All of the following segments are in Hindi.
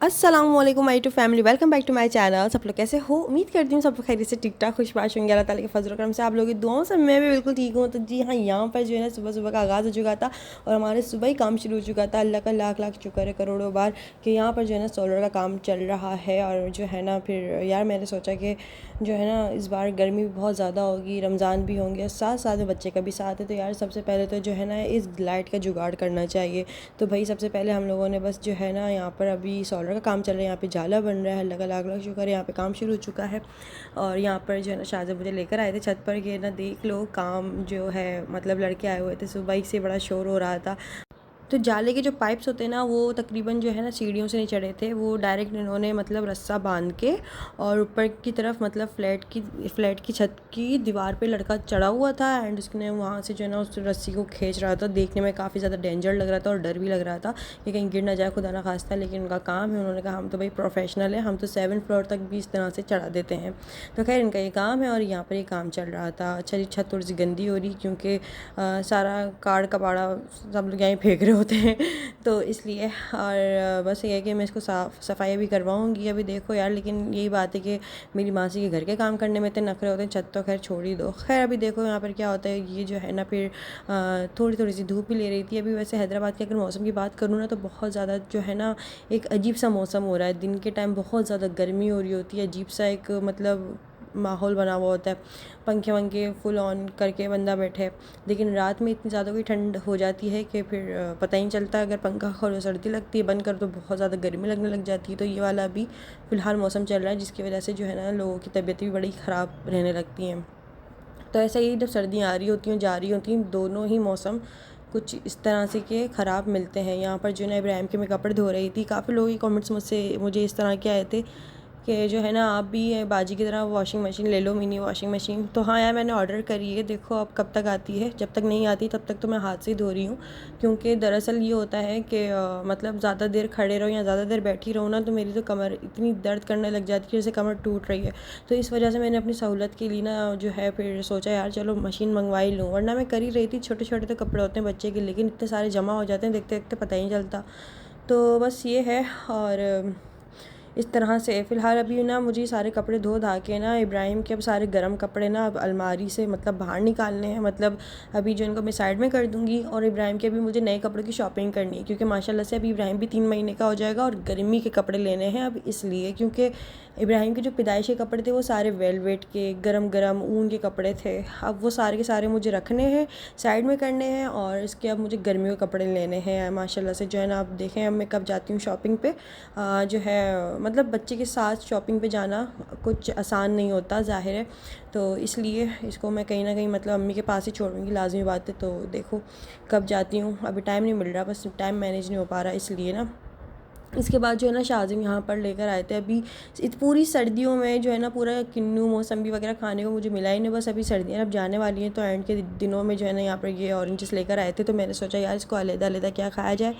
अस्सलामुअलैकुम my to family, welcome back to my channel. सब लोग कैसे हो? उम्मीद करती हूँ सब खैरियत से ठीक ठाक खुशबाश होंगे। अल्लाह ताला के फजल करम से आप लोगों की दुआओं से मैं भी बिल्कुल ठीक हूँ। तो जी हाँ, यहाँ पर जो है ना सुबह सुबह का आगाज़ हो चुका था और हमारे सुबह ही काम शुरू हो चुका था। अल्लाह का लाख लाख शुक्र है करोड़ों बार कि यहाँ पर जो है ना सोलर का काम चल रहा है। और जो है ना फिर यार मैंने सोचा कि जो है ना इस बार गर्मी भी बहुत ज़्यादा होगी, रमज़ान भी होंगे, साथ साथ में बच्चे का भी साथ है। तो यार सबसे पहले तो जो है ना इस लाइट का जुगाड़ करना चाहिए। तो भाई सबसे पहले हम लोगों ने बस जो है ना यहाँ पर अभी सोलर का काम चल रहा है, यहाँ पे जाला बन रहा है। अल्लाह का लाख लाख शुक्र है, यहाँ पे काम शुरू हो चुका है। और यहाँ पर जो है ना शाहज़ब मुझे लेकर आए थे छत पर कि ना देख लो काम जो है, मतलब लड़के आए हुए थे, सुबह ही से बड़ा शोर हो रहा था। तो जाले के जो पाइप्स होते हैं ना वो तकरीबन जो है ना सीढ़ियों से नहीं चढ़े थे, वो डायरेक्ट इन्होंने मतलब रस्सा बांध के और ऊपर की तरफ मतलब फ्लैट की छत की दीवार पे लड़का चढ़ा हुआ था एंड उसने वहाँ से जो है ना उस रस्सी को खींच रहा था। देखने में काफ़ी ज़्यादा डेंजर लग रहा था और डर भी लग रहा था कि कहीं गिर ना जाए, खुदा ना खास्ता। लेकिन उनका काम है, उन्होंने कहा हम तो भाई प्रोफेशनल है, हम तो 7 फ्लोर तक भी इस तरह से चढ़ा देते हैं। तो खैर इनका ये काम है और यहाँ पर ये काम चल रहा था। अच्छा जी, छत थोड़ी सी गंदी हो रही क्योंकि सारा काड़ कबाड़ा सब लोग यहीं फेंक रहे होते हैं तो इसलिए। और बस ये है कि मैं इसको साफ़ सफाई भी करवाऊँगी अभी। देखो यार, लेकिन यही बात है कि मेरी मासी के घर के काम करने में इतने नखरे होते हैं, छत तो खैर छोड़ ही दो। खैर अभी देखो यहाँ पर क्या होता है। ये जो है ना फिर थोड़ी थोड़ी सी धूप भी ले रही थी अभी। वैसे हैदराबाद के अगर मौसम की बात करूँ ना तो बहुत ज़्यादा जो है ना एक अजीब सा मौसम हो रहा है। दिन के टाइम बहुत ज़्यादा गर्मी हो रही होती है, अजीब सा एक मतलब माहौल बना हुआ होता है, पंखे वंखे फुल ऑन करके बंदा बैठे। लेकिन रात में इतनी ज़्यादा कोई ठंड हो जाती है कि फिर पता ही नहीं चलता। अगर पंखा खोलो सर्दी लगती है, बंद कर तो बहुत ज़्यादा गर्मी लगने लग जाती है। तो ये वाला अभी फ़िलहाल मौसम चल रहा है जिसकी वजह से जो है ना लोगों की तबीयत भी बड़ी ख़राब रहने लगती हैं। तो ऐसा ही जब सर्दियाँ आ रही होती हैं जा रही होती हैं, दोनों ही मौसम कुछ इस तरह से के ख़राब मिलते हैं। यहाँ पर जो है ना इब्राहिम के मैं कपड़े धो रही थी, काफ़ी लोगों के कमेंट्स मुझे इस तरह के आए थे कि जो है ना आप भी बाजी की तरह वॉशिंग मशीन ले लो, मिनी वॉशिंग मशीन। तो हाँ यार, मैंने ऑर्डर करी है, देखो अब कब तक आती है। जब तक नहीं आती तब तक तो मैं हाथ से ही धो रही हूँ क्योंकि दरअसल ये होता है कि मतलब ज़्यादा देर खड़े रहो या ज़्यादा देर बैठी रहो ना तो मेरी तो कमर इतनी दर्द करने लग जाती है जैसे कमर टूट रही है। तो इस वजह से मैंने अपनी सहूलत के लिए ना जो है फिर सोचा यार चलो मशीन मंगवा ही लूँ, वरना मैं कर ही रही थी। छोटे छोटे तो कपड़े होते हैं बच्चे के, लेकिन इतने सारे जमा हो जाते हैं देखते देखते पता ही नहीं चलता। तो बस ये है। और इस तरह से फ़िलहाल अभी ना मुझे सारे कपड़े धो धा के ना इब्राहिम के अब सारे गर्म कपड़े ना अब अलमारी से मतलब बाहर निकालने हैं। मतलब अभी जो इनको मैं साइड में कर दूँगी और इब्राहिम के भी मुझे नए कपड़ों की शॉपिंग करनी है क्योंकि माशाल्लाह से अभी इब्राहिम भी 3 महीने का हो जाएगा और गर्मी के कपड़े लेने हैं अब। इसलिए क्योंकि इब्राहिम के जो पैदाइशी कपड़े थे वो सारे वेलवेट के गरम गरम ऊन के कपड़े थे, अब वो सारे के सारे मुझे रखने हैं, साइड में करने हैं। और इसके अब मुझे गर्मियों के कपड़े लेने हैं माशाल्लाह से। जो है ना आप देखें अब मैं कब जाती हूँ शॉपिंग पे। जो है मतलब बच्चे के साथ शॉपिंग पे जाना कुछ आसान नहीं होता, ज़ाहिर है। तो इसलिए इसको मैं कहीं ना कहीं मतलब अम्मी के पास ही छोड़ूंगी, लाजमी बात है। तो देखो कब जाती हूँ, अभी टाइम नहीं मिल रहा, बस टाइम मैनेज नहीं हो पा रहा इसलिए ना। इसके बाद जो है ना शाज़िम यहाँ पर लेकर आए थे अभी। पूरी सर्दियों में जो है ना पूरा किन्नू मौसम्बी वगैरह खाने को मुझे मिला ही नहीं। बस अभी सर्दियाँ अब जाने वाली हैं तो एंड के दिनों में जो है ना यहाँ पर ये ऑरेंजेस लेकर आए थे। तो मैंने सोचा यार इसको अलग अलग क्या खाया जाए,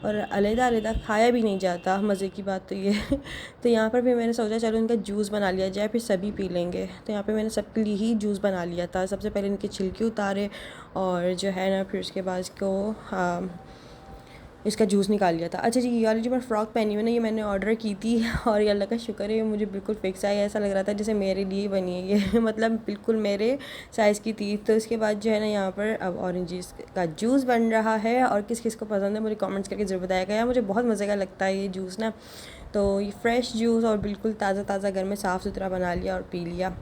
और अलग अलग खाया भी नहीं जाता। मज़े की बात तो ये है। तो यहाँ पर भी मैंने सोचा चलो इनका जूस बना लिया जाए, फिर सभी पी लेंगे। तो यहाँ पे मैंने सबके लिए ही जूस बना लिया था। सबसे पहले इनके छिलके उतारे और जो है ना फिर उसके बाद इसको इसका जूस निकाल लिया था। अच्छा जी, ये वाली जो मैं फ़्रॉक पहनी हुई ना ये मैंने ऑर्डर की थी और ये अल्लाह का शुक्र है ये मुझे बिल्कुल फिक्स आई। ऐसा लग रहा था जैसे मेरे लिए बनी है ये मतलब बिल्कुल मेरे साइज़ की थी। तो इसके बाद जो है ना यहाँ पर अब ऑरेंज का जूस बन रहा है और किस किस को पसंद है मुझे कमेंट्स करके ज़रूर बताया गया। मुझे बहुत मज़े का लगता है ये जूस ना। तो ये फ्रेश जूस और बिल्कुल ताज़ा ताज़ा घर में साफ़ सुथरा बना लिया और पी लिया।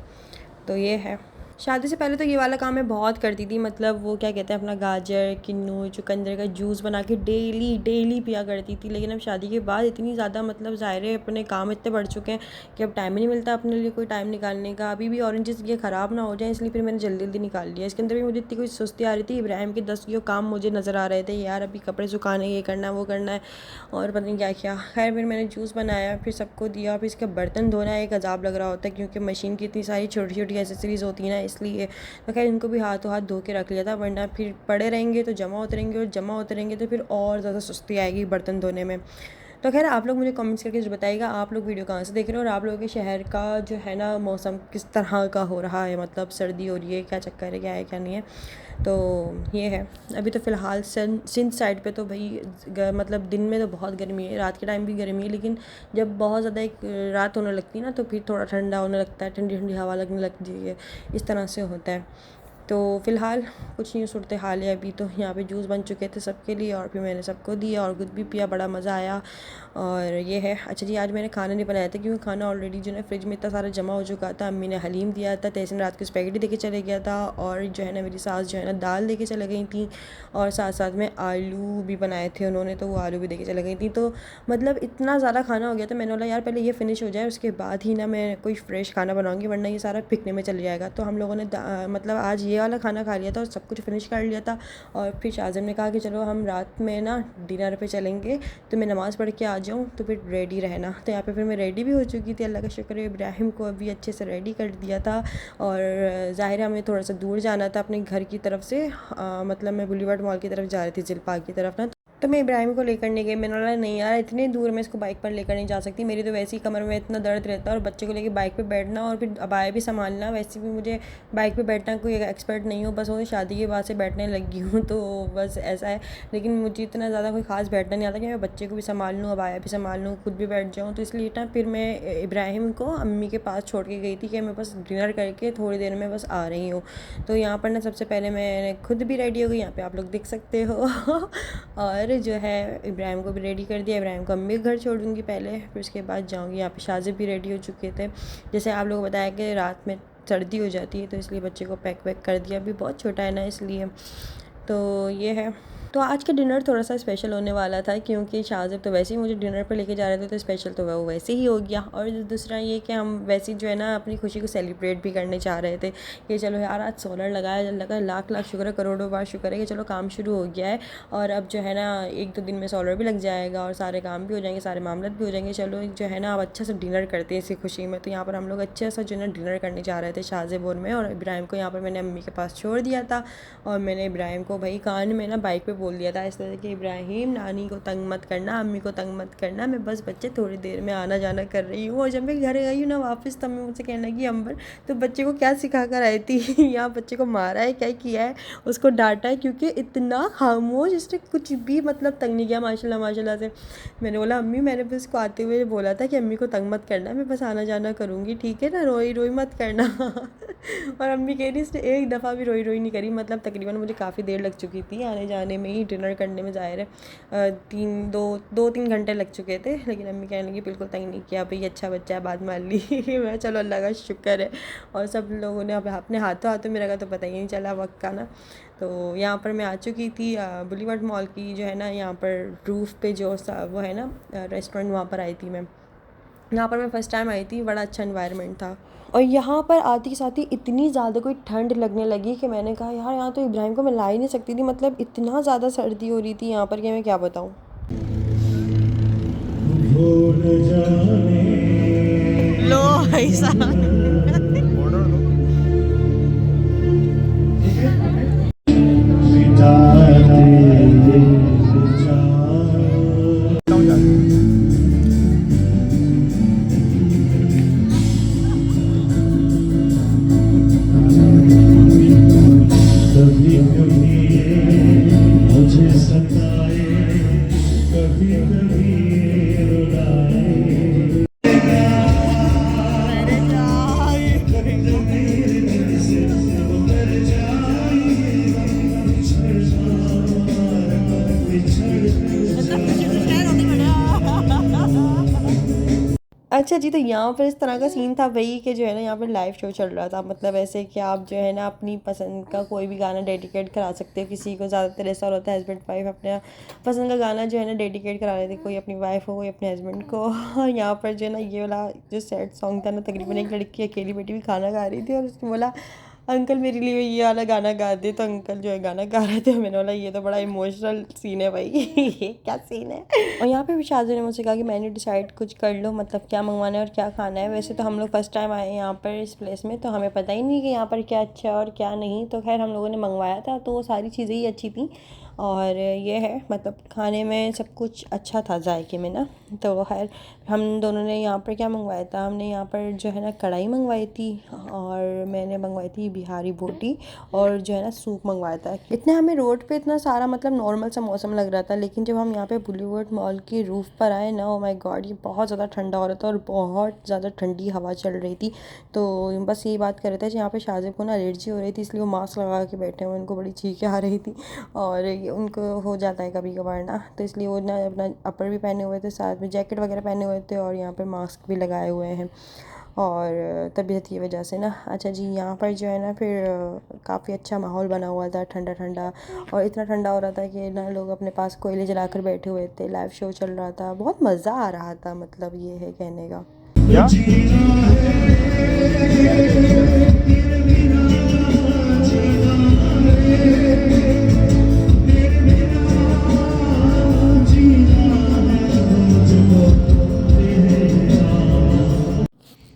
तो ये है। शादी से पहले तो ये वाला काम मैं बहुत करती थी, मतलब वो क्या कहते हैं अपना गाजर किन्नू चुकंदर का जूस बना के डेली डेली पिया करती थी। लेकिन अब शादी के बाद इतनी ज़्यादा मतलब ज़ाहिर है अपने काम इतने बढ़ चुके हैं कि अब टाइम ही नहीं मिलता अपने लिए कोई टाइम निकालने का। अभी भी ऑरेंजेस ये ख़राब ना हो जाए इसलिए फिर मैंने जल्दी जल्दी निकाल लिया। इसके अंदर भी मुझे इतनी कोई सुस्ती आ रही थी। इब्राहिम के 10 जो काम मुझे नज़र आ रहे थे यार, अभी कपड़े सुखाने ये करना है वो करना है और पता नहीं क्या क्या। खैर फिर मैंने जूस बनाया, फिर सबको दिया। फिर इसका बर्तन धोना एक अजाब लग रहा होता है क्योंकि मशीन की इतनी सारी छोटी छोटी एसेसरीज़ होती है ना, इसलिए तो खैर इनको भी हाथों हाथ धो के रख लिया था, वरना फिर पड़े रहेंगे तो जमा होते रहेंगे और जमा होते रहेंगे तो फिर और ज़्यादा सुस्ती आएगी बर्तन धोने में। तो खैर आप लोग मुझे कमेंट्स करके ज़रूर बताइएगा आप लोग वीडियो कहाँ से देख रहे हो और आप लोगों के शहर का जो है ना मौसम किस तरह का हो रहा है, मतलब सर्दी हो रही है, क्या चक्कर है, क्या है क्या नहीं है। तो ये है अभी तो फ़िलहाल सिंध साइड पे तो भाई मतलब दिन में तो बहुत गर्मी है, रात के टाइम भी गर्मी है, लेकिन जब बहुत ज़्यादा एक रात होने लगती है ना तो फिर थोड़ा ठंडा होने लगता है, ठंडी ठंडी हवा लगने लगती है, इस तरह से होता है। तो फ़िलहाल कुछ नहीं सूरत हाल है अभी। तो यहाँ पे जूस बन चुके थे सबके लिए और फिर मैंने सबको दिया और खुद भी पिया, बड़ा मज़ा आया। और ये है। अच्छा जी, आज मैंने खाना नहीं बनाया था क्योंकि खाना ऑलरेडी जो है फ्रिज में इतना सारा जमा हो चुका था। अम्मी ने हलीम दिया था, तहसीन रात को स्पैगेटी देके चले गया था और जो है ना मेरी सास जो है ना दाल देके चले गई थी और साथ साथ में आलू भी बनाए थे उन्होंने, तो वो आलू भी देके चले गई थी। तो मतलब इतना ज़्यादा खाना हो गया था, मैंने बोला यार पहले ये फिनिश हो जाए उसके बाद ही ना मैं कोई फ्रेश खाना बनाऊँगी, वरना ये सारा फिकने में चल जाएगा। तो हम लोगों ने मतलब आज ये वाला खाना खा लिया था और सब कुछ फिनिश कर लिया था। और फिर शाज़म ने कहा कि चलो हम रात में ना डिनर पे चलेंगे, तो मैं नमाज़ पढ़ के आ जाऊँ तो फिर रेडी रहना। तो यहाँ पे फिर मैं रेडी भी हो चुकी थी, अल्लाह का शुक्र है इब्राहिम को अभी अच्छे से रेडी कर दिया था। और ज़ाहिर है हमें थोड़ा सा दूर जाना था अपने घर की तरफ से, मतलब मैं बुलीवर्ड मॉल की तरफ जा रही थी, जिलपाग की तरफ ना। तो मैं इब्राहिम को लेकर नहीं गई, मैंने बोला नहीं यार इतनी दूर मैं इसको बाइक पर लेकर नहीं जा सकती, मेरी तो वैसे ही कमर में इतना दर्द रहता है और बच्चे को लेकर बाइक पे बैठना और फिर अबाया भी संभालना, वैसे भी मुझे बाइक पे बैठना कोई एक्सपर्ट नहीं हूँ, बस वो शादी के बाद से बैठने लगी हूँ, तो बस ऐसा है। लेकिन मुझे इतना ज़्यादा कोई खास बैठना नहीं आता कि मैं बच्चे को भी संभाल लूँ, अबाया भी संभाल लूँ, खुद भी बैठ जाऊँ। तो इसलिए ना फिर मैं इब्राहिम को अम्मी के पास छोड़ के गई थी कि मैं बस डिनर करके थोड़ी देर में बस आ रही हूँ। तो यहाँ पर ना सबसे पहले मैं खुद भी रेडी हो गई, यहाँ पर आप लोग देख सकते हो और जो है इब्राहिम को भी रेडी कर दिया। इब्राहिम को अम्मी के घर छोड़ूंगी पहले, फिर उसके बाद जाऊंगी। यहाँ पे शाज़िब भी रेडी हो चुके थे, जैसे आप लोगों को बताया कि रात में सर्दी हो जाती है तो इसलिए बच्चे को पैक वैक कर दिया, अभी बहुत छोटा है ना इसलिए। तो ये है। तो आज का डिनर थोड़ा सा स्पेशल होने वाला था क्योंकि शाज़िब तो वैसे ही मुझे डिनर पर लेके जा रहे थे, तो स्पेशल तो वो वैसे ही हो गया। और दूसरा ये कि हम वैसे जो है ना अपनी खुशी को सेलिब्रेट भी करने चाह रहे थे कि चलो यार आज सोलर लगाया, लगा लाख लाख शुक्र है, करोड़ों बार शुक्र है कि चलो काम शुरू हो गया है और अब जो है ना एक दो दिन में सोलर भी लग जाएगा और सारे काम भी हो जाएंगे, सारे मामलत भी हो जाएंगे। चलो जो है ना अब अच्छा सा डिनर करते हैं इसी खुशी में। तो यहाँ पर हम लोग अच्छा सा जो है ना डिनर करने जा रहे थे शाज़िब और मैं, और इब्राहिम को यहाँ पर मैंने अम्मी के पास छोड़ दिया था और मैंने इब्राहिम को भाई कान में ना बाइक पे बोल दिया था इस तरह कि इब्राहिम नानी को तंग मत करना, अम्मी को तंग मत करना, मैं बस बच्चे थोड़ी देर में आना जाना कर रही हूँ। और जब मैं घर गई हूँ ना वापस, तब मैं मुझसे कहने लगी अंबर तो बच्चे को क्या सिखा कर आई थी यहाँ बच्चे को मारा है, क्या किया है, उसको डांटा है, क्योंकि इतना खामोश, इसने कुछ भी मतलब तंग नहीं किया माशाल्लाह माशाल्लाह से। मैंने बोला अम्मी मैंने बस इसको आते हुए बोला था कि अम्मी को तंग मत करना, मैं बस आना जाना करूँगी, ठीक है ना, रोई रोई मत करना और अम्मी कह रही इसने एक दफ़ा भी रोई रोई नहीं करी। मतलब तकरीबन मुझे काफ़ी देर लग चुकी थी आने जाने में ही, डिनर करने में ज़ाहिर है दो तीन घंटे लग चुके थे, लेकिन अम्मी कहने लगी बिल्कुल तंग नहीं किया भाई, अच्छा बच्चा है, बात मान ली मैं चलो अल्लाह का शुक्र है। और सब लोगों ने अपने हाथों हाथों में रखा तो पता ही नहीं चला वक्त का ना। तो यहाँ पर मैं आ चुकी थी बुलीवर्ड मॉल की जो है ना यहाँ पर रूफ़ पे जो वो है ना रेस्टोरेंट, वहाँ पर आई थी मैं। यहाँ पर मैं फ़र्स्ट टाइम आई थी, बड़ा अच्छा एनवायरनमेंट था। और यहाँ पर आते के साथ ही इतनी ज़्यादा कोई ठंड लगने लगी कि मैंने कहा यार यहाँ तो इब्राहिम को मैं ला ही नहीं सकती थी, मतलब इतना ज़्यादा सर्दी हो रही थी यहाँ पर कि मैं क्या बताऊँ। लो भाई साहब अच्छा जी, तो यहाँ पर इस तरह का सीन था भाई कि जो है ना यहाँ पर लाइव शो चल रहा था, मतलब ऐसे कि आप जो है ना अपनी पसंद का कोई भी गाना डेडिकेट करा सकते हो किसी को। ज़्यादातर ऐसा होता है हस्बैंड वाइफ अपने पसंद का गाना जो है ना डेडिकेट करा लेते, कोई अपनी वाइफ हो कोई अपने हस्बैंड को। यहाँ पर जो है ना ये वाला जो सैड सॉन्ग था ना, तकरीबन एक लड़की अकेली बेटी भी खाना खा रही थी और उसने बोला अंकल मेरे लिए ये वाला गाना गा दे, तो अंकल जो है गाना गा रहे थे। मैंने बोला ये तो बड़ा इमोशनल सीन है भाई ये क्या सीन है। और यहाँ पे भी शादी ने मुझसे कहा कि मैंने डिसाइड कुछ कर लो, मतलब क्या मंगवाना है और क्या खाना है। वैसे तो हम लोग फर्स्ट टाइम आए हैं यहाँ पर इस प्लेस में, तो हमें पता ही नहीं कि यहाँ पर क्या अच्छा है और क्या नहीं। तो खैर हम लोगों ने मंगवाया था तो वो सारी चीज़ें ही अच्छी थी। और ये है मतलब खाने में सब कुछ अच्छा था जायके में ना। तो खैर हम दोनों ने यहाँ पर क्या मंगवाया था, हमने यहाँ पर जो है ना कढ़ाई मंगवाई थी और मैंने मंगवाई थी बिहारी बोटी और जो है ना सूप मंगवाया था। इतने हमें रोड पे इतना सारा मतलब नॉर्मल सा मौसम लग रहा था, लेकिन जब हम यहाँ पे बुलीवर्ड मॉल की रूफ़ पर आए ना, ओ माय गॉड ये बहुत ज़्यादा ठंडा हो रहा था और बहुत ज़्यादा ठंडी हवा चल रही थी। तो बस यही बात कर रहे थे यहाँ पे शाहज़ेब को ना एलर्जी हो रही थी, इसलिए वो मास्क लगा के बैठे हुए, उनको बड़ी चीखें आ रही थी और उनको हो जाता है कभी कभार ना, तो इसलिए वो ना अपना अपर भी पहने हुए थे, साथ में जैकेट वगैरह पहने हुए थे और यहाँ पे मास्क भी लगाए हुए हैं और तबीयत की वजह से ना। अच्छा जी, यहाँ पर जो है ना फिर काफ़ी अच्छा माहौल बना हुआ था, ठंडा ठंडा, और इतना ठंडा हो रहा था कि ना लोग अपने पास कोयले जलाकर बैठे हुए थे, लाइव शो चल रहा था, बहुत मज़ा आ रहा था, मतलब ये है कहने का।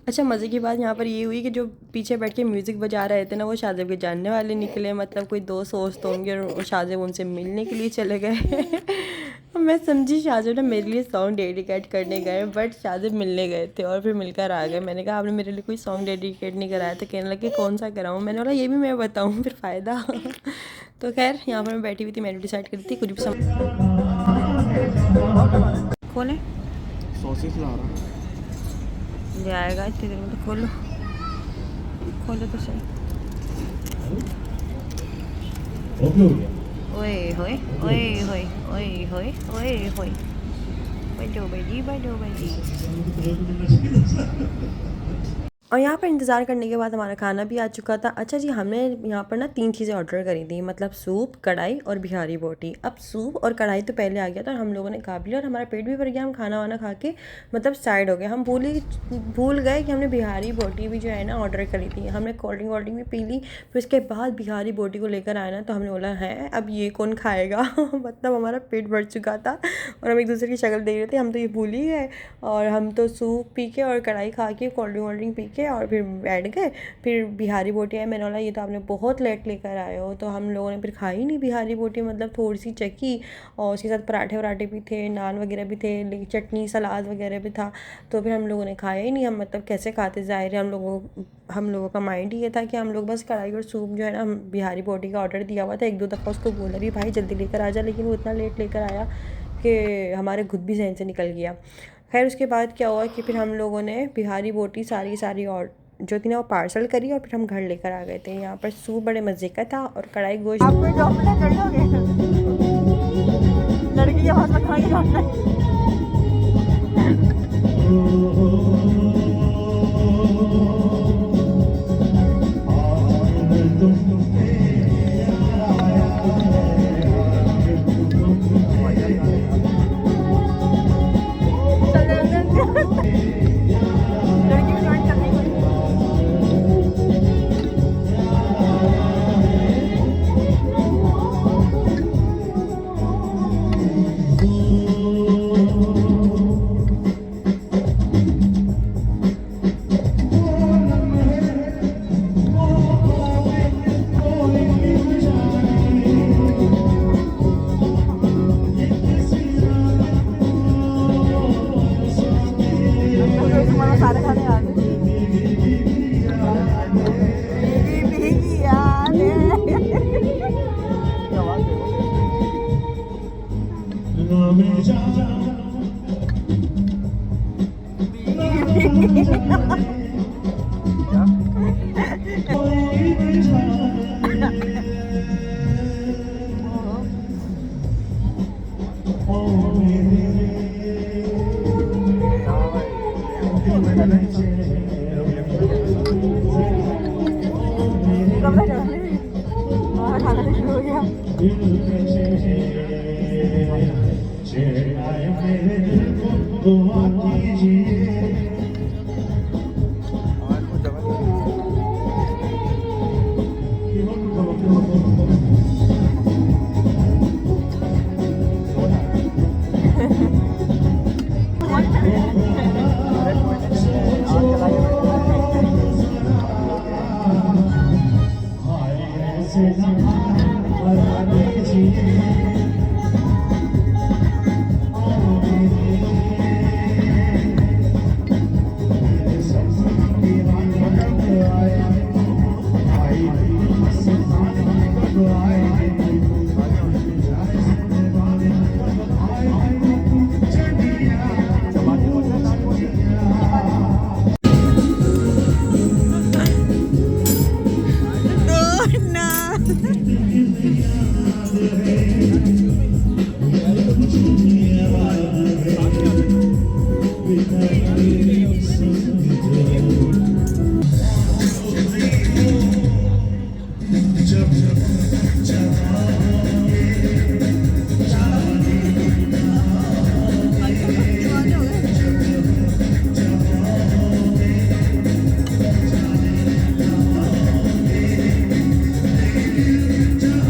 अच्छा, मज़े की बात यहाँ पर ये हुई कि जो पीछे बैठ के म्यूज़िक बजा रहे थे ना, वो शाहज़ेब के जानने वाले निकले, मतलब कोई दोस्त वोस्त होंगे और शाहज़ेब उनसे मिलने के लिए चले गए। मैं समझी शाहज़ेब ना मेरे लिए सॉन्ग डेडिकेट करने गए, बट शाहज़ेब मिलने गए थे और फिर मिलकर आ गए। मैंने कहा आपने मेरे लिए कोई सॉन्ग डेडिकेट नहीं कराया, तो कहने लगे कौन सा कराऊँ। मैंने बोला ये भी मैं बताऊँ फिर फ़ायदा। तो खैर यहाँ पर मैं बैठी हुई थी, मैंने डिसाइड करी थी कुछ भी खोलें, सॉसेस ला रहा ले आएगा इतनी देर में, तो खोलो खोलो तो सही। ओए होए ओए होए ओए होए ओए होए, बैठो बैठी बैठो बैठी। और यहाँ पर इंतज़ार करने के बाद हमारा खाना भी आ चुका था। अच्छा जी, हमने यहाँ पर ना 3 चीज़ें ऑर्डर करी थी, मतलब सूप, कढ़ाई और बिहारी बोटी। अब सूप और कढ़ाई तो पहले आ गया था और हम लोगों ने खा भी लिया और हमारा पेट भी भर गया। हम खाना वाना खा के मतलब साइड हो गए, हम भूल गए कि हमने बिहारी बोटी भी जो है ना ऑर्डर करी थी। हमने कोल्ड ड्रिंक भी पी ली, फिर उसके बाद बिहारी बोटी को लेकर आए ना, तो हमने बोला है अब ये कौन खाएगा। मतलब हमारा पेट भर चुका था और हम एक दूसरे की शक्ल देख रहे थे, हम तो ये भूल ही गए। और हम तो सूप पी के और कढ़ाई खा के कोल्ड ड्रिंक पी के और फिर बैठ गए। फिर बिहारी बोटी है, मैंने बोला ये तो आपने बहुत लेट लेकर आए हो, तो हम लोगों ने फिर खाई नहीं बिहारी बोटी, मतलब थोड़ी सी चखी और उसके साथ पराठे वराठे भी थे, नान वगैरह भी थे, लेकिन चटनी सलाद वगैरह भी था, तो फिर हम लोगों ने खाया ही नहीं। हम मतलब कैसे खाते, ज़ाहिर है हम लोगों का माइंड ही ये था कि हम लोग बस कढ़ाई और सूप जो है ना, हम बिहारी बोटी का ऑर्डर दिया हुआ था, 1-2 दफ़ा उसको बोला भी भाई जल्दी लेकर आ जा, लेकिन वो इतना लेट लेकर आया कि हमारे खुद भी जहन से निकल गया। खैर उसके बाद क्या हुआ कि फिर हम लोगों ने बिहारी बोटी सारी और जो थी ना वो पार्सल करी और फिर हम घर लेकर आ गए थे। यहाँ पर सूप बड़े मज़े का था और कढ़ाई गोश्त। लड़की के पास खाने जाना है।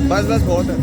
बस बस बहुत है।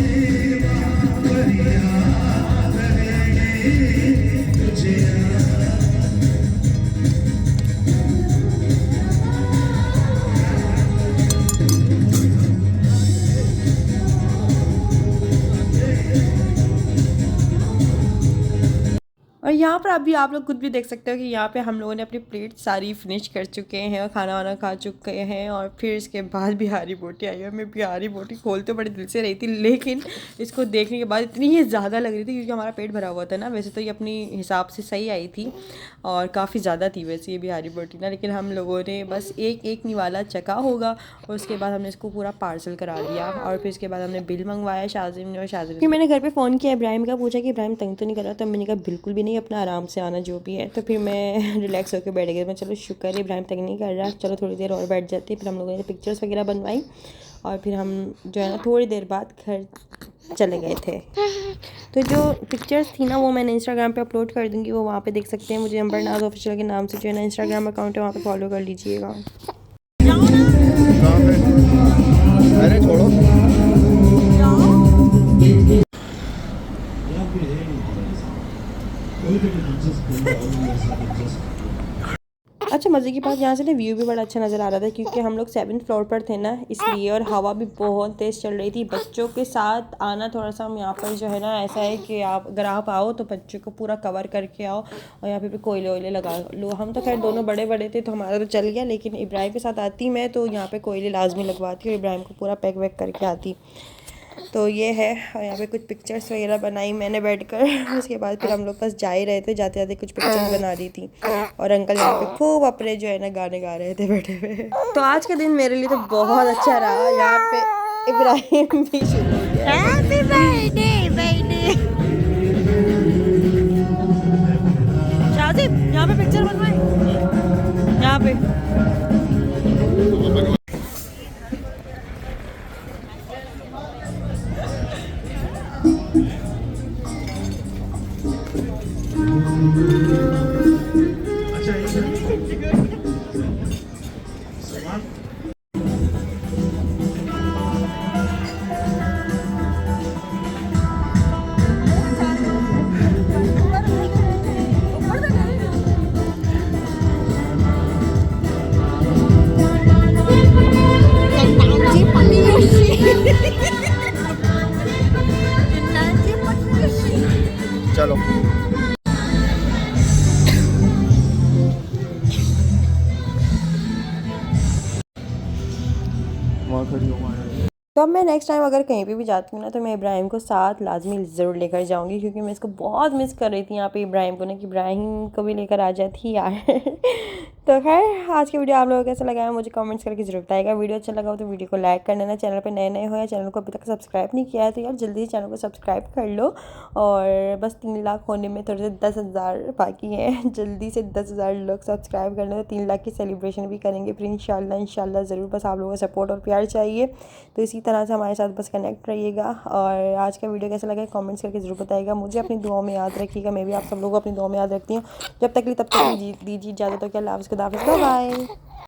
और यहाँ पर अभी आप लोग खुद भी देख सकते हो कि यहाँ पे हम लोगों ने अपनी प्लेट सारी फिनिश कर चुके हैं और खाना वाना खा चुके हैं। और फिर इसके बाद बिहारी बोटी आई है। मैं बिहारी बोटी खोलते बड़े दिल से रही थी, लेकिन इसको देखने के बाद इतनी ही ज़्यादा लग रही थी क्योंकि हमारा पेट भरा हुआ था ना। वैसे तो ये अपनी हिसाब से सही आई थी और काफ़ी ज़्यादा थी वैसे ये बिहारी बोटी ना, लेकिन हम लोगों ने बस एक निवाला चखा होगा और उसके बाद हमने इसको पूरा पार्सल करा लिया। और फिर उसके बाद हमने बिल मंगवाया शाजिम ने, और शाजिम फिर मैंने घर पे फ़ोन किया इब्राहिम का, पूछा कि इब्राहिम तंग तो नहीं कर रहा। तो मैंने कहा बिल्कुल भी नहीं, अपना आराम से आना जो भी है। तो फिर मैं रिलैक्स होकर बैठ गई। मैं चलो शुक्र है इब्राहिम तंग नहीं कर रहा, चलो थोड़ी देर और बैठ जाते। फिर हम लोगों ने पिक्चर्स वगैरह बनवाई और फिर हम जो है ना थोड़ी देर बाद घर चले गए थे। तो जो पिक्चर्स थी ना वो मैंने इंस्टाग्राम पे अपलोड कर दूँगी, वो वहाँ पे देख सकते हैं। मुझे अंबरनाज ऑफिशियल के नाम से जो है ना इंस्टाग्राम अकाउंट है, वहाँ पे फॉलो कर लीजिएगा। अरे छोड़ो। अच्छा मज़े की बात, यहाँ से ना व्यू भी बड़ा अच्छा नज़र आ रहा था क्योंकि हम लोग 7th फ्लोर पर थे ना इसलिए, और हवा भी बहुत तेज़ चल रही थी। बच्चों के साथ आना थोड़ा सा हम यहाँ पर जो है ना ऐसा है कि आप अगर आप आओ तो बच्चों को पूरा कवर करके आओ, और यहाँ पे भी कोयले वोयले लगा लो। हम तो खैर दोनों बड़े बड़े थे तो हमारा तो चल गया, लेकिन इब्राहिम के साथ आती मैं तो यहाँ पर कोयले लाजमी लगवाती और इब्राहिम को पूरा पैक वैक करके आती। तो ये है, और यहाँ पे कुछ पिक्चर्स वगैरह बनाई मैंने बैठकर। उसके बाद फिर हम लोग बस जा ही रहे थे, जाते जाते कुछ पिक्चर्स बना रही थी और अंकल यहाँ पे खूब अपने जो है ना गाने गा रहे थे बैठे हुए। तो आज का दिन मेरे लिए तो बहुत अच्छा रहा। यहाँ पे इब्राहिम भी शुरू हो गया। हैप्पी बर्थडे बर्थडे शाजिब, यहाँ पे पिक्चर बनवाए यहाँ पे। चलो वहाँ खड़ी हो वहाँ। तो अब मैं नेक्स्ट टाइम अगर कहीं पे भी जाती हूँ ना तो मैं इब्राहिम को साथ लाजमी ज़रूर लेकर जाऊँगी क्योंकि मैं इसको बहुत मिस कर रही थी यहाँ पे इब्राहिम को ना, कि इब्राहिम को भी लेकर आ जाती यार। तो खैर आज की वीडियो आप लोगों को कैसा लगा है मुझे कमेंट्स करके जरूर बताइएगा। वीडियो अच्छा लगा हो तो वीडियो को लाइक कर देना। चैनल पे नए हो या चैनल को अभी तक सब्सक्राइब नहीं किया है तो यार जल्दी से चैनल को सब्सक्राइब कर लो। और बस 3 लाख होने में थोड़े से 10,000 बाकी हैं, जल्दी से 10,000 लोग सब्सक्राइब कर लें तो 3 लाख की सेलिब्रेशन भी करेंगे फिर इंशाल्लाह ज़रूर। बस आप लोगों का सपोर्ट और प्यार चाहिए, तो इसी तरह से हमारे साथ बस कनेक्ट रहिएगा। और आज का वीडियो कैसा लगा कमेंट्स करके ज़रूर बताइएगा। मुझे अपनी दुआओं में याद रखिएगा, मैं भी आप सब लोगों को अपनी दुआओं में याद रखती हूँ। जब तक के लिए तब तक दीजिए इजाज़त हो, क्या अल्लाह हाफ़िज़, खुदा हाफ़िज़, बाय बाय।